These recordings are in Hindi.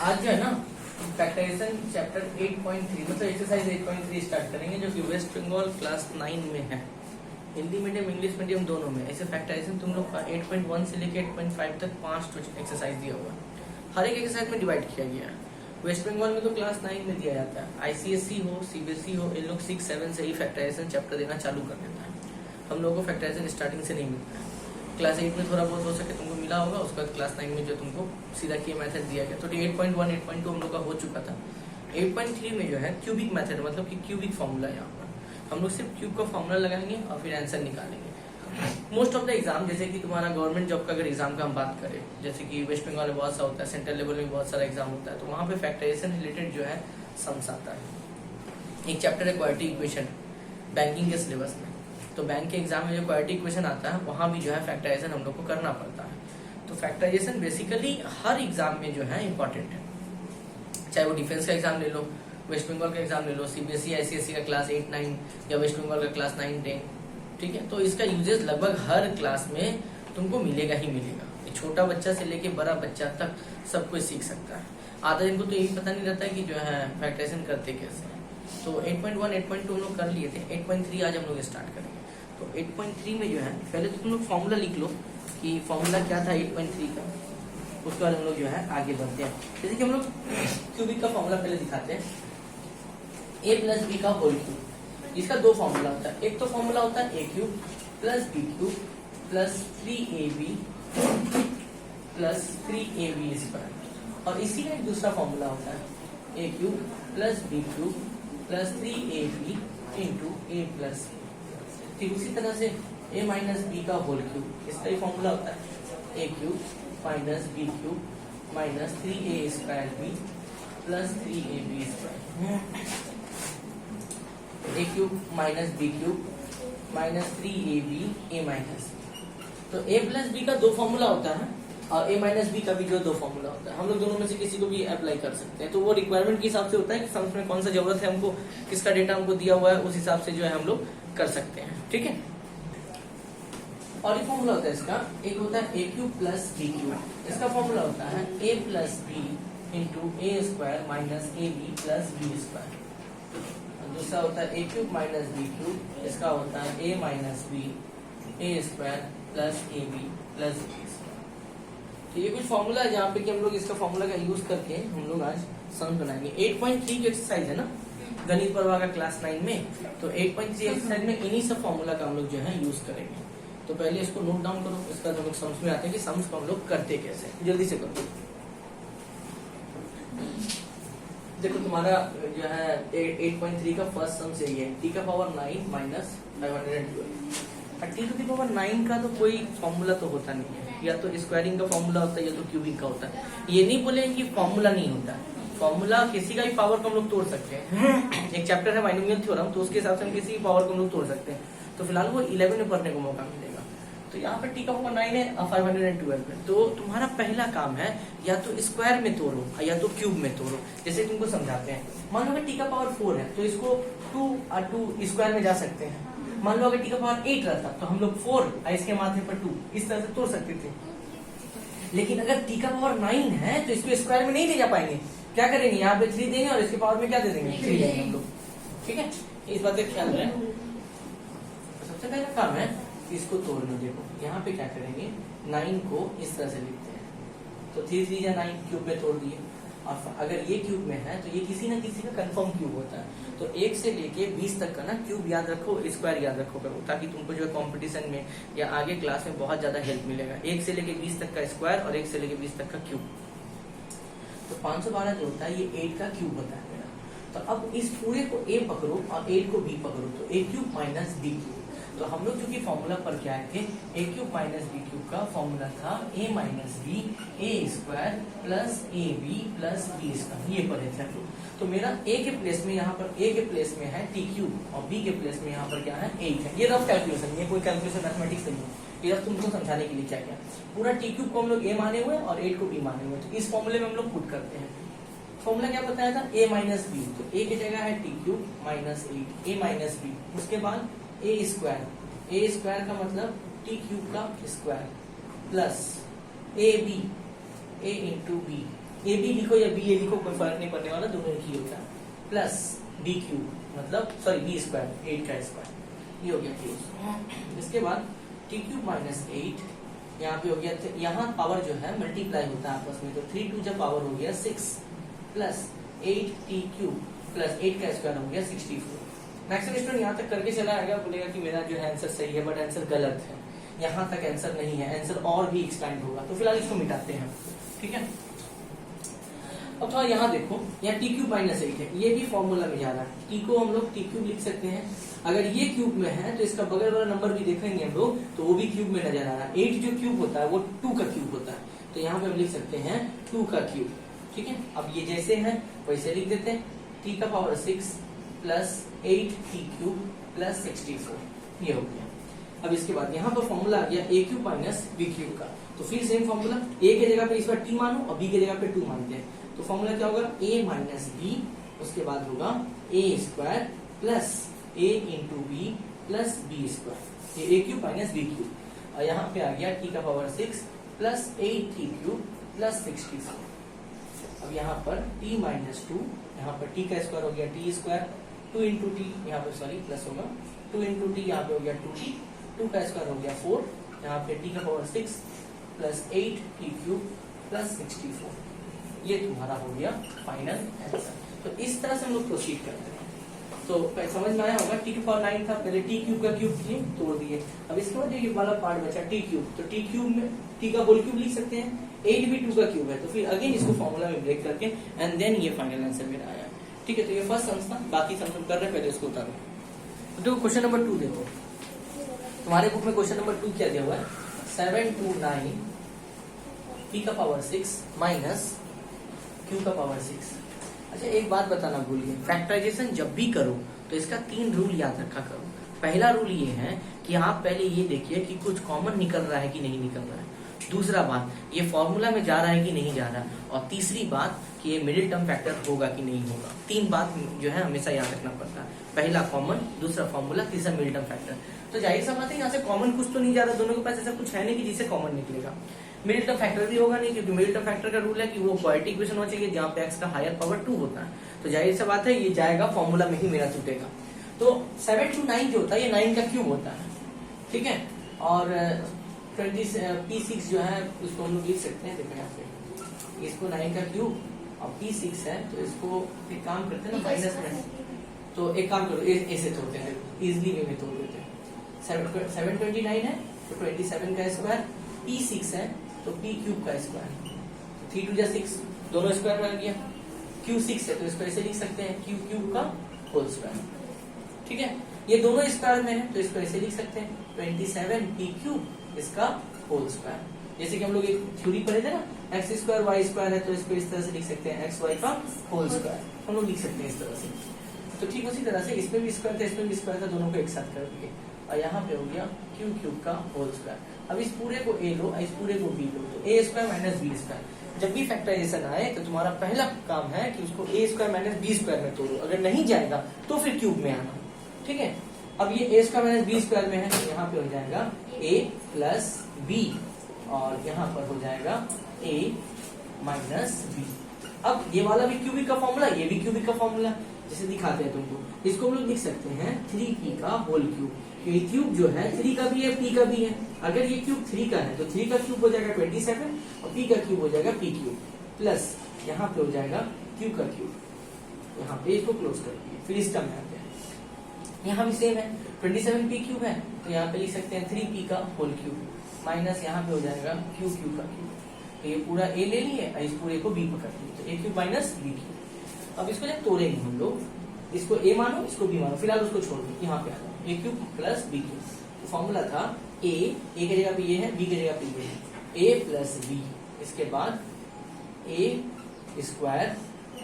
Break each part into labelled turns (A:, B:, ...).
A: आज जो है ना फैक्टराइजेशन चैप्टर 8.3 मतलब एक्सरसाइज 8.3 स्टार्ट करेंगे जो कि वेस्ट बंगाल क्लास 9 में है, हिंदी मीडियम इंग्लिश मीडियम दोनों में। ऐसे फैक्टराइजेशन तुम लोग का 8.1 से लेकर 8.5 तक 5 एक्सरसाइज दिया हुआ है, हर एक एक्सरसाइज में डिवाइड किया गया है। वेस्ट बंगाल में तो क्लास 9 में दिया जाता है, आईसीएसई हो सीबीएसई हो, इन लोग 6-7 से ही फैक्टराइजेशन चैप्टर देना चालू कर देता है। हम लोगों को फैक्टराइजेशन स्टार्टिंग से नहीं मिलता है। क्लास 8 में थोड़ा बहुत हो सके तुमको मिला होगा, उसके बाद क्लास 9 में जो तुमको सीधा किए मेथड दिया गया। तो 8.1 8.2 हम लोग का हो चुका था। 8.3 में जो है क्यूबिक मेथड मतलब कि क्यूबिक फॉर्मूला, यहाँ पर हम लोग सिर्फ क्यूब का फॉर्मूला लगाएंगे और फिर आंसर निकालेंगे। मोस्ट ऑफ द एग्जाम, जैसे कि तुम्हारा गवर्नमेंट जॉब का अगर एग्जाम का हम बात करें, जैसे कि वेस्ट बंगाल में बहुत सा होता है, सेंट्रल लेवल में बहुत सारा एग्जाम होता है, तो वहाँ पे फैक्टराइजेशन रिलेटेड जो है सम्स आता है। एक चैप्टर है क्वाड्रेटिक इक्वेशन बैंकिंग के सिलेबस में, तो बैंक के एग्जाम में जो क्वाड्रेटिक इक्वेशन आता है वहाँ भी जो है फैक्टराइजेशन हम लोग को करना पड़ता है। तो फैक्टराइजेशन बेसिकली हर एग्जाम में जो है इंपॉर्टेंट है, चाहे वो डिफेंस का एग्जाम ले लो, वेस्ट बंगाल का एग्जाम ले लो, सीबीएसई आईसीएसई का क्लास 8-9 या वेस्ट बंगाल का क्लास 9-10, ठीक है। तो इसका यूजेस लगभग हर क्लास में तुमको मिलेगा ही मिलेगा। छोटा बच्चा से लेके बड़ा बच्चा तक सब कुछ सीख सकता है। आधा दिन को तो यही पता नहीं रहता है कि जो है फैक्टराइजेशन करते कैसे हैं। तो 8.1 8.2 लोग कर लिए थे, 8.3 आज हम लोग स्टार्ट करेंगे। तो 8.3 में जो है पहले तो तुम लोग फॉर्मूला लिख लो कि फॉर्मूला क्या था 8.3 का, उसके बाद हम लोग जो है आगे बढ़ते हैं। जैसे कि हम लोग क्यूबिक का फॉर्मूला पहले दिखाते हैं, a प्लस बी का होल क्यूब। इसका दो फॉर्मूला होता है, एक तो फॉर्मूला होता है a cube plus B cube plus 3ab plus 3ab square, और इसी का एक दूसरा फॉर्मूला होता है a cube plus B cube plus 3ab into a plus. ठीक उसी तरह से a माइनस बी का होल क्यूब, इसका ही फॉर्मूला होता है a cube minus B cube minus 3a square B plus 3ab square. a cube minus B cube minus 3ab a minus. तो a प्लस बी का दो फॉर्मूला होता है और a माइनस बी का भी जो दो फॉर्मूला होता है, हम लोग दोनों में से किसी को भी अप्लाई कर सकते हैं। तो वो रिक्वायरमेंट के हिसाब से होता है कि सम्स में कौन सा जरूरत है हमको, किसका डेटा हमको दिया हुआ है, उस हिसाब से जो है हम लोग कर सकते हैं, ठीक है। और एक फॉर्मूला होता है इसका, एक होता है a cube plus B cube, इसका फॉर्मूला होता है a plus b into a square minus a b plus B square. दूसरा होता है a cube minus B cube, इसका होता है a minus b a square plus a b plus B square. तो ये कुछ फॉर्मूला है जहाँ पे कि हम लोग इसका फॉर्मूला का यूज करके हम लोग आज सम बनाएंगे। 8.3 की एक्सरसाइज है ना गणित प्रवाह का क्लास 9 में, तो 8.3 एक्सरसाइज में इन्हीं सब फॉर्मूला का हम लोग जो है यूज करेंगे। तो पहले इसको नोट डाउन करो, इसका हम लोग समझ में आते हैं कि सम्स को हम लोग करते कैसे, जल्दी से करो। देखो तुम्हारा जो है 8.3 का फर्स्ट सम से ये t का power 9 minus 512। t to the power 9 का तो कोई फॉर्मूला तो होता नहीं है, या तो स्क्वायरिंग का फॉर्मूला होता है या तो क्यूबिंग का होता है। ये नहीं बोलेंगे कि फॉर्मूला नहीं होता, फॉर्मूला किसी का भी पावर को हम लोग तोड़ सकते हैं। एक चैप्टर है बाइनोमियल थ्योरम, तो उसके हिसाब से हम किसी की पावर को हम लोग तोड़ सकते हैं। तो फिलहाल वो 11 में पढ़ने को मौका मिलेगा। तो यहाँ पे टी का पावर 9 है और 512 है, तो तुम्हारा पहला काम है या तो स्क्वायर में तोड़ो या तो क्यूब में तोड़ो। जैसे तुमको समझाते हैं, मान लो अगर टी का पावर 4 है तो इसको 2 और 2 स्क्वायर में जा सकते हैं। मान लो अगर टी का पावर 8 रहता तो हम लोग 4 और इसके माथे पर 2 इस तरह से तोड़ सकते थे। लेकिन अगर टी का पावर 9 है तो इसको स्क्वायर में नहीं ले जा पाएंगे, क्या करेंगे यहाँ पे 3 देंगे और इसके पावर में क्या दे देंगे 3 देंगे हम लोग, ठीक है। इस बात का ख्याल रखें। सबसे पहला काम है इसको तोड़ लो। देखो यहाँ पे क्या करेंगे, 9 को इस तरह से लिखते हैं, तो 3 3 या 9 क्यूब में तोड़ दिए। और अगर ये क्यूब में है तो ये किसी न किसी का कंफर्म क्यूब होता है। तो 1 से लेके 20 तक का ना क्यूब याद रखो, स्क्वायर याद रखो करो, ताकि तुमको जो है कॉम्पिटिशन में या आगे क्लास में बहुत ज्यादा हेल्प मिलेगा। 1 से लेके 20 तक का स्क्वायर और 1 से लेके 20 तक का क्यूब। तो 512 जो होता है ये 8 का क्यूब होता है मेरा। तो अब इस पूरे को a पकड़ो और 8 को b पकड़ो, तो a cube minus b cube. तो हम लोग जो कि फॉर्मूला पर क्या आए थे, a cube minus B cube का फॉर्मूला था a minus b a square plus a b plus B square, ये पढ़े थे हम लोग। तो मेरा a के प्लेस में यहाँ पर a के प्लेस में है t क्यूब और b के प्लेस में यहाँ पर क्या है 8 है। ये रफ कैलकुलेशन, ये कोई कैलकुलेशन मैथमेटिक्स नहीं है, ये रफ तुमको समझाने के लिए क्या क्या। पूरा t क्यूब को हम लोग a माने हुए और 8 को b माने हुए, तो इस फॉर्मूले में हम लोग पुट करते हैं। फॉर्मूला क्या बताया था, a माइनस बी, तो a की जगह है t cube minus 8 a minus b, उसके बाद a स्क्वायर का मतलब t क्यूब का square plus a b a into b a b लिखो या बी ए लिखो, कोई फर्क नहीं पड़ने वाला, दोनों एक ही होता है, प्लस बी क्यूब मतलब सॉरी बी स्क्वायर 8 का स्क्वायर, ये हो गया क्लोज। इसके बाद टी क्यूब माइनस 8 यहाँ पे हो गया, यहाँ पावर जो है मल्टीप्लाई होता है आपस में, तो 3 2 जब पावर हो गया 6 प्लस 8 टी क्यूब प्लस 8 का स्क्वायर हो गया 64। मैक्सिमम स्टूडेंट यहाँ तक करके चला आएगा, बोलेगा कि मेरा जो है आंसर सही है, बट आंसर गलत है, यहाँ तक आंसर नहीं है, आंसर और भी एक्सपेंड होगा। तो फिलहाल इसको मिटाते हैं, ठीक है। अब थोड़ा यहाँ देखो, यहाँ टी क्यूब माइनस 8 है, ये भी फॉर्मूला में जा रहा है, टी को हम लोग टी क्यूब लिख सकते हैं। अगर ये क्यूब में है तो इसका बगल वाला नंबर भी देखेंगे हम लोग, तो वो भी क्यूब में नजर आ रहा है। 8 जो क्यूब होता है वो 2 का क्यूब होता है, तो यहाँ पे हम लिख सकते हैं 2 का क्यूब, ठीक है। अब ये जैसे है वैसे लिख देते हैं, टी का power 6 plus 8 T cube plus 64, ये हो गया। अब इसके बाद यहाँ पर फॉर्मूला आ गया ए क्यूब माइनस बी क्यूब का, तो फिर सेम फॉर्मूला, ए के जगह पे इस बार टी मानो और बी के जगह पे 2 मानते हैं, तो फॉर्मूला क्या होगा, ए माइनस बी, उसके बाद होगा A square plus A into B plus B square, ये A cube minus B cube. और यहाँ पे आ गया टी का power 6 plus 8 T cube plus 64। अब यहाँ पर टी माइनस 2, यहाँ पर टी का स्क्वायर हो गया टी स्क्वायर, 2 इंटू टी यहाँ पे सॉरी प्लस होगा, 2 इंटू टी यहाँ पे हो गया 2t, 2 का स्क्वायर हो गया 4, यहाँ पे टी का power 6 plus 8 T cube plus 64, ये तुम्हारा हो गया फाइनल आंसर। तो इस तरह से हम लोग प्रोसीड करते हैं। तो समझ में आया होगा, टी की पावर 9 था, पहले टी क्यूब का क्यूब किए तोड़ दिए। अब इसके बाद ये वाला पार्ट बचा टी क्यूब, तो टी क्यूब में टी का होल क्यूब लिख सकते हैं, 8 भी 2 का क्यूब है, तो फिर अगेन इसको फॉर्मूला में ब्रेक करके एंड देन ये फाइनल आंसर मेरा आया, ठीक है। तो ये फर्स्ट संस्था, बाकी सम कर रहे हैं, पहले इसको उतारो। तो क्वेश्चन नंबर 2 देखो, तुम्हारे बुक में क्वेश्चन नंबर 2 क्या दिया हुआ है, 729 टी का पावर 6 माइनस क्यू का पावर 6। अच्छा एक बात बताना भूल गए, फैक्टराइजेशन जब भी करो तो इसका 3 रूल याद रखा करो। पहला रूल ये है कि आप पहले ये देखिए कि कुछ कॉमन निकल रहा है कि नहीं निकल रहा है, दूसरा बात ये फॉर्मूला में जा रहा है कि नहीं जा रहा, और तीसरी बात कि ये मिडिल टर्म फैक्टर होगा कि नहीं होगा। 3 बात जो है हमेशा याद रखना पड़ता है, पहला कॉमन, दूसरा फॉर्मूला, तीसरा मिडिल टर्म फैक्टर। तो जाहिर सा बात है यहाँ से कॉमन कुछ तो नहीं जा रहा, दोनों के पास ऐसा कुछ है नहीं कि जिससे कॉमन निकलेगा। मिडिल टर्म फैक्टर भी होगा नहीं, क्योंकि मिडिल टर्म फैक्टर का रूल है कि वो क्वाड्रेटिक इक्वेशन होना चाहिए जहाँ पे x का हायर पावर 2 होता है, तो जाहिर सा बात है ये जाएगा फॉर्मूला में ही मेरा छूटेगा। तो 729 जो होता है ये 9 का क्यूब होता है, ठीक है। और 20p6 जो है उसको हम लोग लिख सकते हैं, देखो यहाँ पे इसको 9 का क्यूब और p6 है, तो इसको एक काम करते हैं ना माइनस में, तो एक काम करो ऐसे तोड़ते हैं, इजिली वे में तोड़ देते हैं। 729 है तो 27 का स्क्वायर, p6 है तो p क्यूब का स्क्वायर, 3 2 6, दोनों स्क्वायर में आ गया। q6 है तो इसको ऐसे लिख सकते हैं q क्यूब का होल स्क्वायर, ठीक है। ये दोनों स्क्वायर में है तो इसको ऐसे लिख सकते हैं 27 p क्यूब इसका होल स्क्वायर। जैसे कि हम लोग एक थ्योरी पढ़े थे ना, एक्स स्क्वायर वाई स्क्वायर है तो इसको इस तरह से लिख सकते हैं एक्स वाई का होल स्क्वायर, हम लोग लिख सकते हैं इस तरह से। तो ठीक उसी तरह से इसमें भी स्क्वायर था, इसमें भी स्क्वायर था, दोनों को एक साथ कर दिए और यहाँ पे हो गया क्यू क्यूब का होल स्क्वायर। अब इस पूरे को ए लो, इस पूरे को बी लो, तो ए स्क्वायर माइनस बी स्क्वायर। जब भी फैक्टराइजेशन आए तो तुम्हारा पहला काम है कि उसको ए स्क्वायर माइनस बी स्क्वायर में तोड़ो, अगर नहीं जाएगा तो फिर क्यूब में आना, ठीक है। अब ये ए स्क्वायर माइनस बी स्क्वायर में है तो यहाँ पे हो जाएगा ए प्लस बी और यहाँ पर हो जाएगा ए माइनस बी। अब ये वाला भी क्यूबिक का फॉर्मूला, ये भी क्यूबिक का फॉर्मूला, जैसे दिखाते हैं तुमको, इसको हम लोग लिख सकते हैं 3p का होल क्यूब। ये क्यूब जो है 3 का भी है p का भी है, अगर ये क्यूब 3 का है तो 3 का क्यूब हो जाएगा 27 और p का क्यूब हो जाएगा p क्यूब, प्लस यहाँ पे हो जाएगा q का क्यूब, यहाँ पे इसको क्लोज कर दिए। फिर इस टर्म में आते हैं, यहाँ भी सेम है 27p क्यूब है तो यहाँ पे लिख सकते हैं 3p का होल क्यूब माइनस यहाँ पे हो जाएगा q क्यूब का क्यूब। तो ये पूरा a ले लिए और इस पूरे को b पकड़ लिए, तो a cube minus b cube. अब इसको जब तोड़ेंगे हम लोग, इसको a मानो इसको b मानो, फिलहाल उसको छोड़ दो, यहाँ पे आ जाओ a cube plus b cube. तो फॉर्मूला था a की जगह पे ये है, b की जगह पे ये है, a प्लस b, इसके बाद a square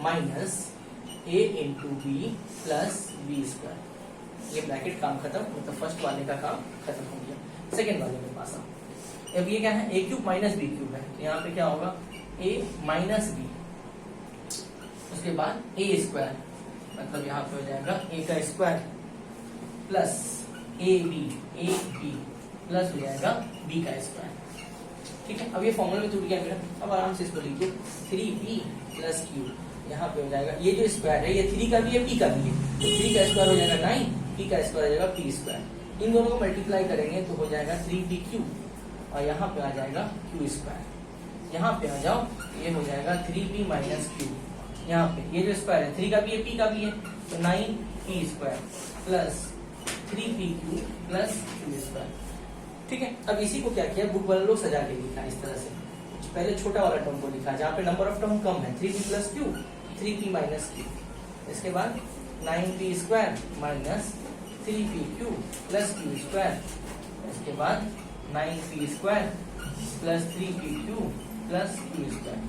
A: minus a into B plus B square. ये ब्रैकेट काम खत्म, मतलब फर्स्ट वाले का काम खत्म हो गया। सेकेंड वाले में पास अब ये क्या है, a cube minus B cube है, तो यहाँ पे क्या होगा a माइनस बी, उसके बाद a स्क्वायर, मतलब यहाँ पे हो जाएगा a का square plus a b plus हो जाएगा b का स्क्वायर। ठीक है, अब ये फॉर्मूला में टूट गया मेरा, अब आराम से इसको लिखिए 3p प्लस क्यू, यहाँ पे हो जाएगा ये जो स्क्वायर है ये 3 का भी है p का भी है, तो 3 का स्क्वायर हो जाएगा 9, p का स्क्वायर हो जाएगा p स्क्वायर, इन दोनों को मल्टीप्लाई करेंगे तो हो जाएगा 3pq और यहाँ पे आ जाएगा q स्क्वायर, यहाँ पे आ जाओ ये हो जाएगा 3p माइनस क्यू, यहाँ पे ये जो स्क्वायर है 3 का भी है p का भी है, तो 9p square plus 3pq plus q square. ठीक है, अब इसी को क्या किया, बुक वाले लोग सजा के लिखा इस तरह से, पहले छोटा वाला टर्म को लिखा जहाँ पे नंबर ऑफ टर्म कम है, 3p plus Q 3p minus Q, इसके बाद 9p square minus 3pq plus Q square, इसके बाद 9p square plus 3pq plus Q square,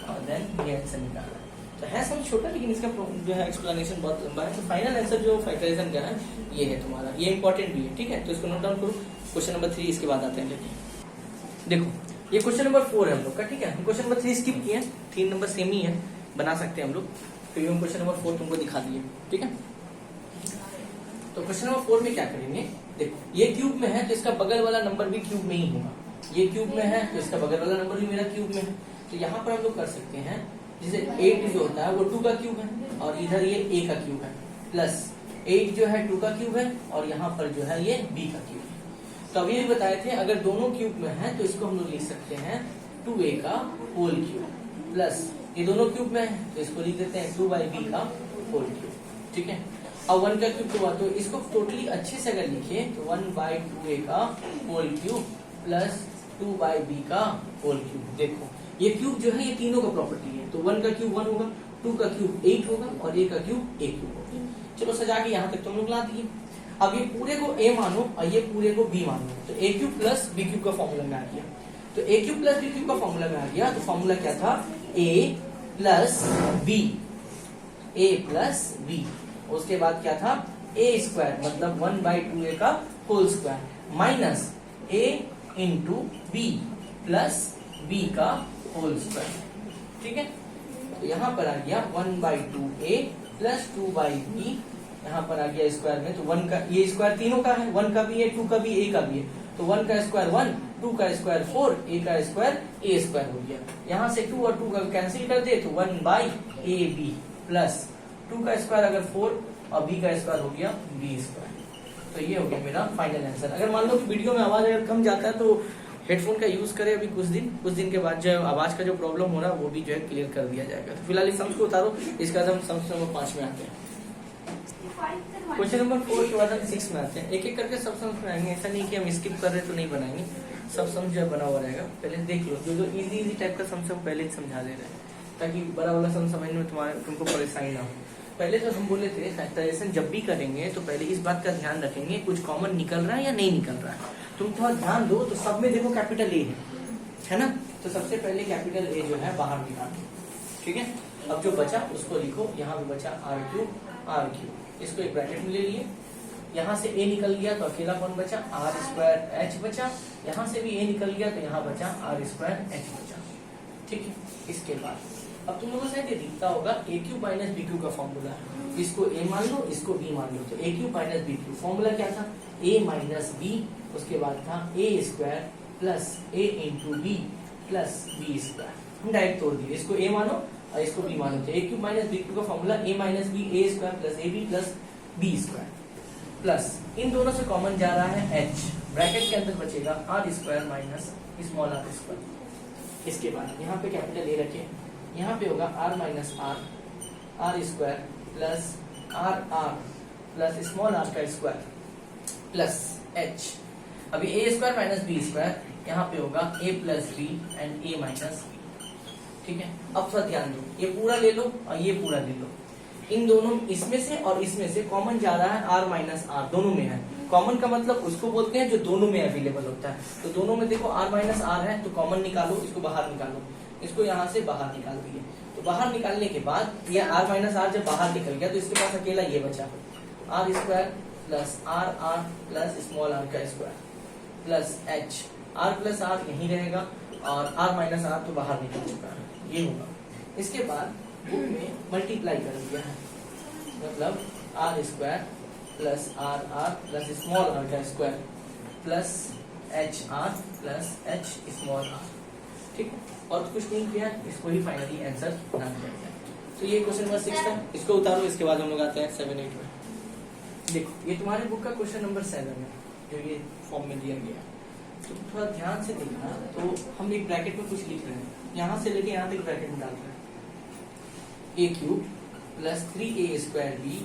A: और देन ये आंसर निकाला। तो है सब छोटा लेकिन इसका जो है एक्सप्लेनेशन बहुत लंबा है, तो फाइनल आंसर जो फैक्टराइजेशन का है ये है तुम्हारा, ये इंपॉर्टेंट भी है। ठीक है, तो इसको नोट डाउन करो, क्वेश्चन नंबर 3 इसके बाद आते हैं लेके। देखो ये क्वेश्चन नंबर 4 है हम लोग का, ठीक है, हम क्वेश्चन नंबर 3 स्किप किए, 3 नंबर सेम ही है, बना सकते हैं हम लोग, फिर हम क्वेश्चन नंबर 4 तुमको दिखा दिए। ठीक है, तो क्वेश्चन नंबर 4 में क्या करेंगे, देखो ये क्यूब में है तो इसका बगल वाला नंबर भी क्यूब में ही होगा, ये क्यूब में है तो इसका बगल वाला नंबर भी मेरा क्यूब में है, तो यहाँ पर हम लोग कर सकते हैं जैसे 8 जो होता है वो 2 का क्यूब है और इधर ये a का क्यूब है, प्लस 8 जो है 2 का क्यूब है और यहाँ पर जो है ये b का क्यूब है। तो अभी ये बताए थे अगर दोनों क्यूब में है तो इसको हम लोग लिख सकते हैं 2a का होल क्यूब, प्लस ये दोनों क्यूब में है तो इसको लिख देते हैं 2/b का होल क्यूब। ठीक है, अब 1 का क्यूब हुआ तो इसको टोटली अच्छे से अगर लिखे तो 1/2a का होल क्यूब प्लस 2/b का होल क्यूब। देखो ये क्यूब जो है ये तीनों का प्रॉपर्टी है, तो 1 का क्यूब 1 होगा, 2 का क्यूब 8 होगा और a का क्यूब a क्यूब होगा। चलो सजा के यहाँ तक तुम लोग ला दिए। अब ये पूरे को a मानो और ये पूरे को b मानो, तो a cube plus b cube का फॉर्मूला में आ गया, तो a cube plus b cube का फॉर्मूला में आ गया, तो फॉर्मूला क्या था, a प्लस b, उसके बाद क्या था a स्क्वायर मतलब 1/2a का whole square minus a into b plus b का होल स्क्वायर। ठीक है, तो यहाँ पर आ गया 1/2a प्लस 2/b, यहाँ पर आ गया स्क्वायर में, तो 1 का ये स्क्वायर तीनों का है, 1 का भी है, 2 का भी, a का भी है, तो 1 का स्क्वायर 1, 2 का स्क्वायर 4, a का स्क्वायर a स्क्वायर हो गया। यहाँ से 2 और 2 का कैंसिल कर दे तो 1/ab प्लस 2 का स्क्वायर अगर 4 और b का स्क्वायर हो गया b स्क्वायर। तो ये हो गया मेरा फाइनल आंसर। अगर मान लो कि वीडियो में आवाज अगर कम जाता है तो हेडफोन का यूज करें अभी कुछ दिन के बाद जो आवाज का जो प्रॉब्लम हो रहा है वो भी जो है क्लियर कर दिया जाएगा। तो फिलहाल इस सम्स को उतारो, इसके बाद हम सम्स नंबर 5 में आते हैं। क्वेश्चन नंबर 4 के बाद हम 6 में आते हैं, एक एक करके सब सम्स बनाएंगे, ऐसा नहीं कि हम स्किप कर रहे तो नहीं बनाएंगे, सब सम्स जो बना हुआ रहेगा। पहले देख लो जो इजी टाइप का सम्स हम पहले ही समझा दे रहे हैं ताकि बड़ा वाला सम समझने में तुमको परेशानी ना हो। पहले तो हम बोले थे फैक्टराइजेशन जब भी करेंगे तो पहले इस बात का ध्यान रखेंगे कुछ कॉमन निकल रहा है या नहीं निकल रहा है। तुम थोड़ा ध्यान दो तो सब में देखो कैपिटल ए है ना, तो सबसे पहले कैपिटल ए जो है बाहर निकालो। ठीक है, अब जो बचा उसको लिखो, यहाँ पे बचा r3, इसको एक ब्रैकेट में ले लिए, यहाँ से a निकल गया तो अकेला कौन बचा, r2h बचा, यहाँ से भी a निकल गया तो यहाँ बचा r2h बचा। ठीक है, इसके बाद अब तुम लोगों से दिखता होगा a cube minus B cube का फॉर्मूला है, इसको a मान लो इसको b मान लो, तो a cube minus B cube formula क्या था, a माइनस b, उसके बाद था a square plus a into B plus B square. हम डायरेक्ट तोड़ दिए, इसको a मानो और इसको b मानो, तो a cube minus B cube का formula a minus B a square plus a B plus B square, plus इन दोनों से कॉमन जा रहा है h, ब्रैकेट के अंदर बचेगा r square minus small r square. इसके बाद यहाँ पे कैपिटल a रखे, यहाँ पे होगा r minus r square plus r plus small r का स्क्वायर प्लस h। अभी a square minus b square, यहाँ पे होगा a plus b and a minus b. ठीक है, अब थोड़ा ध्यान दो, ये पूरा ले लो और ये पूरा ले लो, इन दोनों इसमें से और इसमें से कॉमन जा रहा है r माइनस r, दोनों में है। कॉमन का मतलब उसको बोलते हैं जो दोनों में अवेलेबल होता है, तो दोनों में देखो r माइनस r है तो कॉमन निकालो, इसको बाहर निकालो, इसको यहाँ से बाहर निकाल दिए, तो बाहर निकालने के बाद ये r माइनस r जब बाहर निकल गया तो इसके पास अकेला ये बचा r square plus r plus small r का square plus h, r plus r यहीं रहेगा और r माइनस r तो बाहर निकल चुका है, ये होगा। इसके बाद बुक में मल्टीप्लाई कर दिया है, मतलब r square plus r plus small r का square plus h r plus h small r, ठीक है, और कुछ नहीं किया, इसको ही फाइनली आंसर बना दिया गया। तो ये क्वेश्चन नंबर 6 था, इसको उतारो, इसके बाद हम लोग आते हैं 7, 8 में। देखो ये तुम्हारे बुक का क्वेश्चन नंबर 7 है, जो ये फॉर्म में दिया गया। तो थोड़ा ध्यान से देखना, तो हम एक ब्रैकेट में कुछ लिख रहे हैं, यहाँ से लेके यहाँ तक ब्रैकेट में डाल रहे हैं। A cube plus 3a square B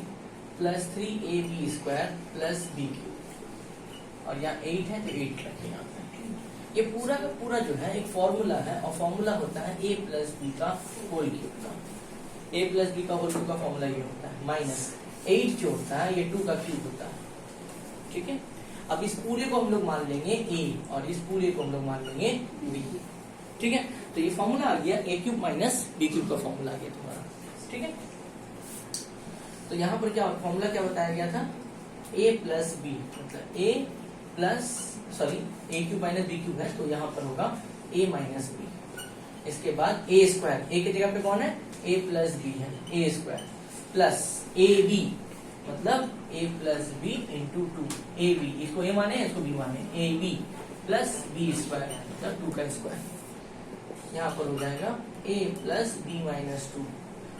A: plus 3ab square plus B cube, और यहाँ 8 है तो 8 रखें यहाँ पे। ये पूरा का पूरा जो है एक फॉर्मूला है, और फॉर्मूला होता है a प्लस बी का होल क्यूब का। a प्लस बी का होल क्यूब का फॉर्मूला ये होता है माइनस 8 जो होता है ये 2 का क्यूब होता है, ठीक है। अब इस पूरे को हम लोग मान लेंगे a, और इस पूरे को हम लोग मान लेंगे b, ठीक है। तो ये फॉर्मूला आ गया a cube minus B cube का फॉर्मूला आ गया तुम्हारा, ठीक है। तो यहाँ पर क्या फॉर्मूला क्या बताया गया था, a प्लस बी, मतलब a plus a cube minus B cube है, तो यहाँ पर होगा a माइनस बी। इसके बाद a स्क्वायर, a की जगह पे कौन है, a प्लस बी है, a square plus a b, मतलब a plus b into 2, a b, इसको a माने इसको b माने, a b plus B square मतलब 2 का स्क्वायर। यहाँ पर हो जाएगा a प्लस बी माइनस 2।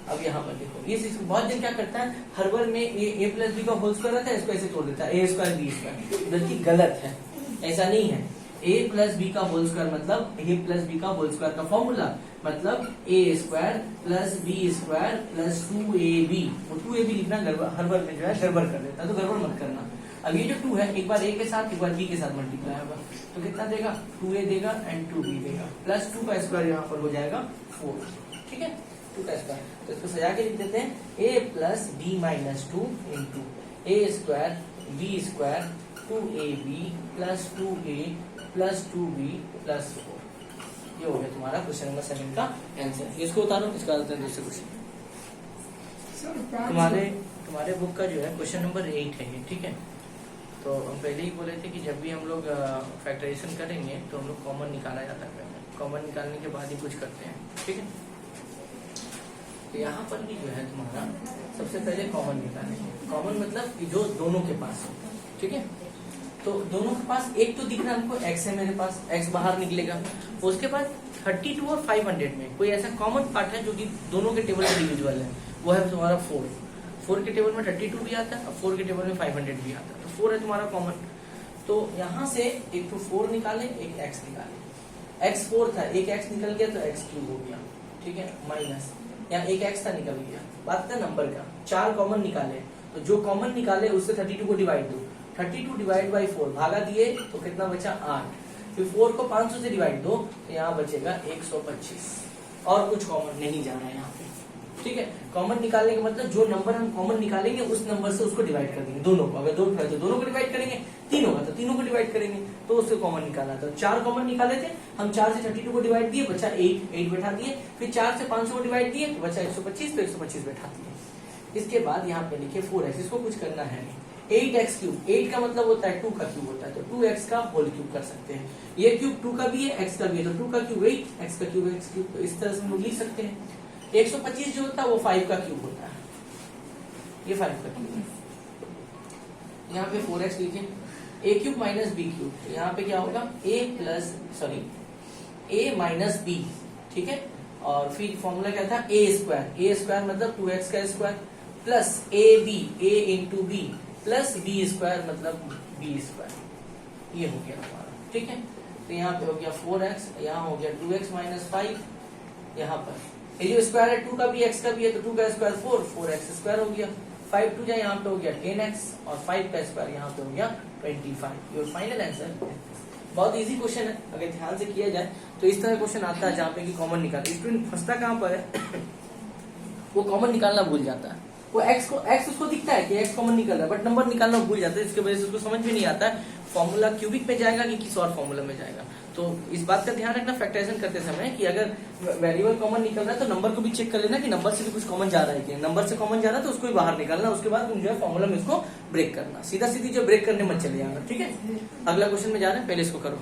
A: अब यहाँ पर देखो ये बहुत जन क्या करता है, हर बार में a प्लस बी का होल स्क्वायर रहता है, इसको ऐसे तोड़ देता है, a स्क्वायर बी स्क्वायर, बल्कि गलत है, ऐसा नहीं है। a प्लस बी का होल स्क्वायर मतलब a प्लस बी का होल स्क्वायर का फॉर्मूला मतलब a square plus B square plus 2ab। वो 2ab लिखना हर बार में जो है गड़बड़ कर देता है, तो गड़बड़ मत करना। अब ये जो 2 है, एक बार a के साथ एक बार b के साथ मल्टीप्लाई होगा, तो कितना देगा, 2a देगा एंड 2b देगा, प्लस 2 का स्क्वायर यहाँ पर हो जाएगा 4, ठीक है, 2 का स्क्वायर। तो इसको सजा के लिख देते हैं, a plus b minus 2 into a square b square 2ab plus 2a plus 2b plus 4। ये हो गया तुम्हारा क्वेश्चन नंबर 7 का आंसर। इसको उतारो, इसका आंसर दूसरे क्वेश्चन। तुम्हारे बुक का जो है क्वेश्चन नंबर 8 है ये, ठीक है। तो हम पहले ही बोले थे कि जब भी हम लोग फैक्टराइजेशन करेंगे तो हम लोग कॉमन निकाला जाता है, कॉमन निकालने के बाद ही कुछ करते हैं, ठीक है। तो यहाँ पर भी जो है तुम्हारा सबसे पहले कॉमन निकालेंगे, कॉमन मतलब जो दोनों के पास हो, ठीक है। तो दोनों के पास एक तो दिख रहा है हमको x है, मेरे पास x बाहर निकलेगा। उसके बाद 32 और 500 में कोई ऐसा कॉमन पार्ट है जो कि दोनों के टेबल में डिविजिबल है, वो है तुम्हारा 4 के टेबल में 32 भी आता है और 4 के टेबल में 500 भी आता है, तो 4 है तुम्हारा कॉमन। तो यहाँ से एक तो 4 निकाले, एक x निकाले, x 4 था, एक x निकल गया तो x क्यूब हो गया, ठीक है, माइनस यहाँ एक x था निकल गया। बात था नंबर का, 4 कॉमन निकाले, तो जो कॉमन निकाले उससे 32 को डिवाइड दो, 32 डिवाइड बाई 4 भागा दिए तो कितना बचा 8, फिर 4 को 500 से डिवाइड दो तो यहाँ बचेगा 125, और कुछ कॉमन नहीं जाना है यहाँ पे, ठीक है। कॉमन निकालने का मतलब जो नंबर हम कॉमन निकालेंगे उस नंबर से उसको डिवाइड कर देंगे, दोनों को, अगर 2 है तो दोनों को डिवाइड करेंगे, 3 होगा तो तीनों को डिवाइड करेंगे, तो उससे कॉमन निकालना था। 4 कॉमन निकाले थे हम, 4 से 32 को डिवाइड दिए, बचा 8 बैठा दिए, फिर 4 से 500 को डिवाइड दिए तो बचा 125, तो 125 बैठा दिए। इसके बाद यहाँ पे लिखे 4x, इसको कुछ करना है नहीं। 8x क्यूब, 8 का मतलब होता है 2 का क्यूब होता है, तो 2x का होल क्यूब कर सकते हैं। ये क्यूब 2 का भी है, x का भी है, तो 2 का क्यूब 8, x का क्यूब x क्यूब, तो इस तरह से हम लोग लिख सकते हैं। 125 जो होता है वो 5 का क्यूब होता है, ये 5 का क्यूब है। यहाँ पे 4x लिखे, a cube minus B cube, तो यहाँ पे क्या होगा a माइनस बी, ठीक है। और फिर फॉर्मूला क्या था, a स्क्वायर मतलब 2x का square plus a into B plus B square मतलब बी स्क्वायर, ये हो गया हमारा, ठीक है। तो यहाँ पे हो गया 4x, यहाँ हो गया 2x माइनस 5, यहाँ पर ये जो स्क्वायर है 2 का भी x का भी है, तो 2 का स्क्वायर 4x स्क्वायर हो गया, 5 2 जाए यहाँ पे हो गया 10x, और 5 का स्क्वायर यहाँ पे हो गया 25। Your final answer. बहुत इजी क्वेश्चन है, अगर ध्यान से किया जाए तो इस तरह क्वेश्चन आता है जहाँ पे कि कॉमन निकाल, स्टूडेंट फंसता कहाँ पर है वो कॉमन निकालना भूल जाता है, वो x उसको दिखता है कि x कॉमन निकल रहा है, बट नंबर निकालना भूल जाता है, इसकी वजह से उसको समझ भी नहीं आता है फॉर्मूला क्यूबिक में जाएगा कि किसी और फॉर्मूला में जाएगा। तो इस बात का ध्यान रखना फैक्टराइजेशन करते समय कि अगर वेरिएबल कॉमन निकल रहा है तो नंबर को भी चेक कर लेना कि नंबर से भी कुछ कॉमन जा रहा है कि नंबर से कॉमन जा रहा है तो उसको भी बाहर निकालना, उसके बाद तुम जो है फॉर्मूला में इसको ब्रेक करना, सीधा सीधी जो ब्रेक करने मत चले जाना, ठीक है। अगला क्वेश्चन में जा रहे हैं, पहले इसको करो।